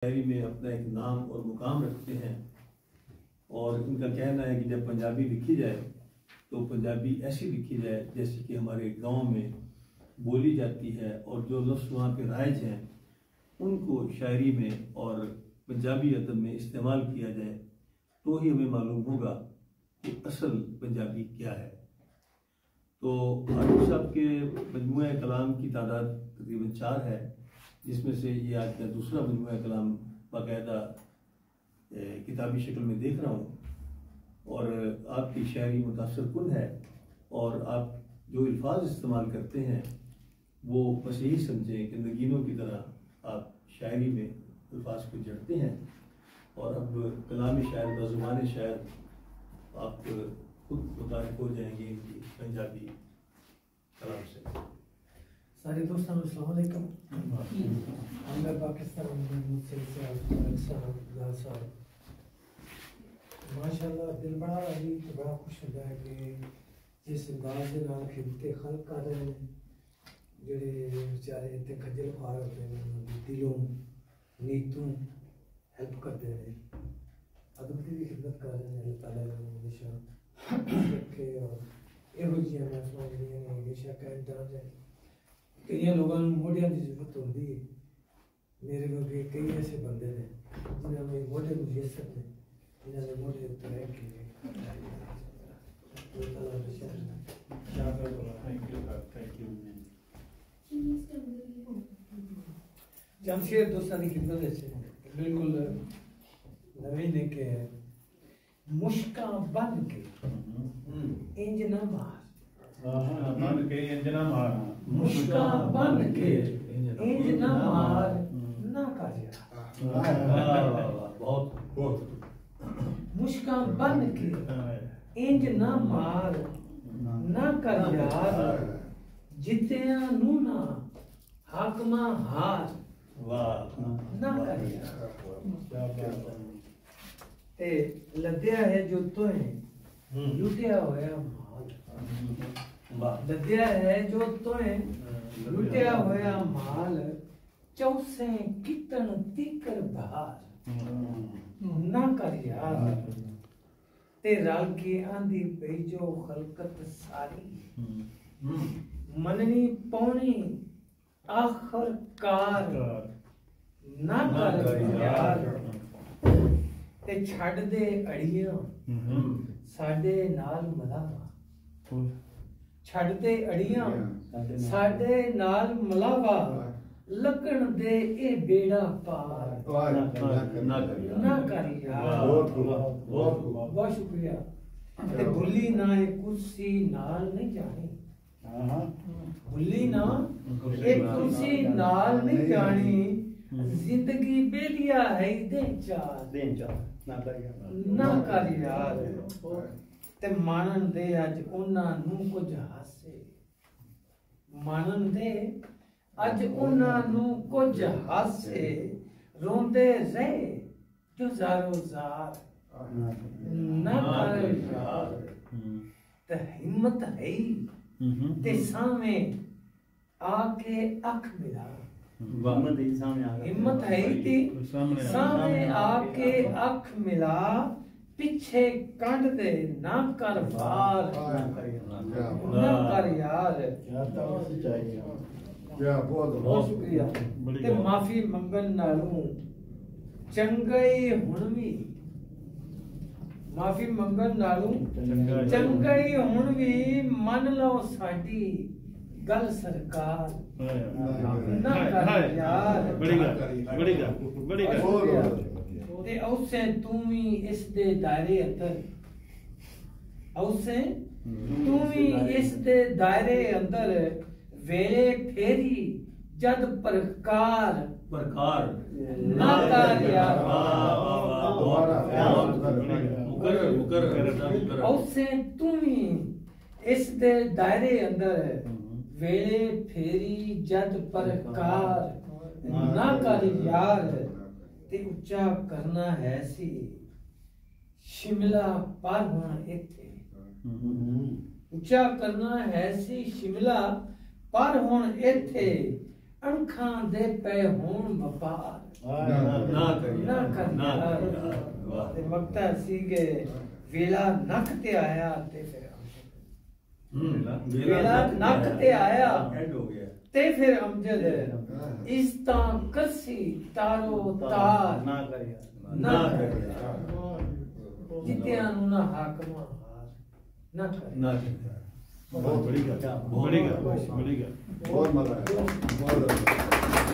शायरी में अपना एक नाम और मुकाम रखते हैं और इनका कहना है कि जब पंजाबी लिखी जाए तो पंजाबी ऐसी लिखी जाए जैसे कि हमारे गांव में बोली जाती है और जो लफ्ज़ वहाँ पे राइज हैं उनको शायरी में और पंजाबी अदब में इस्तेमाल किया जाए तो ही हमें मालूम होगा कि असल पंजाबी क्या है। तो आरिफ साहब के मजमूआ कलाम की तादाद तकरीबन 4 है, जिसमें से ये आज का दूसरा मजमूआ कलाम बाकायदा किताबी शक्ल में देख रहा हूँ और आपकी शायरी मुतासर कुन है और आप जो अल्फाज इस्तेमाल करते हैं वो बस यही समझें कि नगीनों की तरह आप शायरी में अल्फाज को जड़ते हैं। और अब कलामी शायर बज़ुबान शायर आप खुद मुतारिफ हो जाएंगे इनकी पंजाबी कलाम से। सारे दोस्तों को अस्सलाम वालेकुम। मैं पाकिस्तान माशाअल्लाह दिल बड़ा अभी तो बड़ा खुश होता है कि जिस अंदाज के नाल खिदमते खल्क कर रहे हैं जेडे बेचारे इतने खज्जल खुआर होते हैं उन्होंने दिलों नीतों हेल्प करते हैं अदब की भी खिदमत कर रहे हैं। अल्लाह ताला ने हमेशा रखे और ਇਹੋ ਜਿਹੀਆਂ महफिल ਜਿਹੜੀਆਂ ਨੇ हमेशा कायम जाए। कई लोगों को मोढ़िया की जरूरत होती है, मेरे वर्गे कई ऐसे बंदे ने जिन्होंने मोढ़े को ले सकते जिन्होंने मोढ़े उतर के जमशेद दोस्तों की खिदमत बिल्कुल नवी ने के मुश्का बन के इंज न मार बन के इंज न मार मुश्का बन के इंज न मार ना कर यार बहुत बहुत मुश्का बन के इंज न मार ना कर यार जितिया नू ना हाकमा हार वाह ना कर यार ते लद्या है जो तो है लुटिया होया माल लद्या है जो तो है लुटिया होया माल चौसे कितन तीकर बहार ना कर यार ते रल के आंधी पई जो खलकत सारी मननी पौनी आखिर कार ना कर यार ते छड़ दे अड़ियां साडे नाल मलावा छड़ दे अड़ियां साडे नाल मलावा लगन दे ए बेड़ा पार ना कर यार बहुत शुक्रिया। ते भुल्ली ना ए कुर्सी नाल नहीं जानी भुल्ली ना ए कुर्सी नाल नहीं जानी जिंदगी बेलिया है दिन चार ना कर यार ते मानन दे अज उन्हां नू कुछ हासे मानन दे अज उन्हां नू कुछ हासे रोंदे रहे जुजारो जार ना कर यार ते हिम्मत है ते सामे आके अख मिला हिम्मत है थी सामने आके अख मिला पीछे काट दे ना कर वार ना कर यार बहुत शुक्रिया। ते माफी मंगन नालू चंगई हुण भी माफी मंगन नालू चंगई हुण भी मन लो साडी गल सरकार ना कर यार बड़ी ते औसे तू भी इस दे दायरे अंदर औसे तू भी इस दे दायरे अंदर वेले फेरी जद प्रकार ना कर यार औसे तू भी इस दे दायरे अंदर वेले फेरी जद प्रकार ना कर यार ते उच्चा करना है सी शिमला पर होना इथे उच्चा करना है सी शिमला पर हुण इथे अणखां दे पे होण वपार ना करिया ना कर ना करिया वाह ते मकता सीगे वेला नक ते आया ते फिर वेला नक ते आया एंड हो गया ते फिर अमजद इस ता कसी तारो तार ना करिया ना करिया जित्तियां नू ना हाकमा हार ना कर ना करिया बहुत बड़ी गल बहुत बड़ी गल बहुत मजा आया बहुत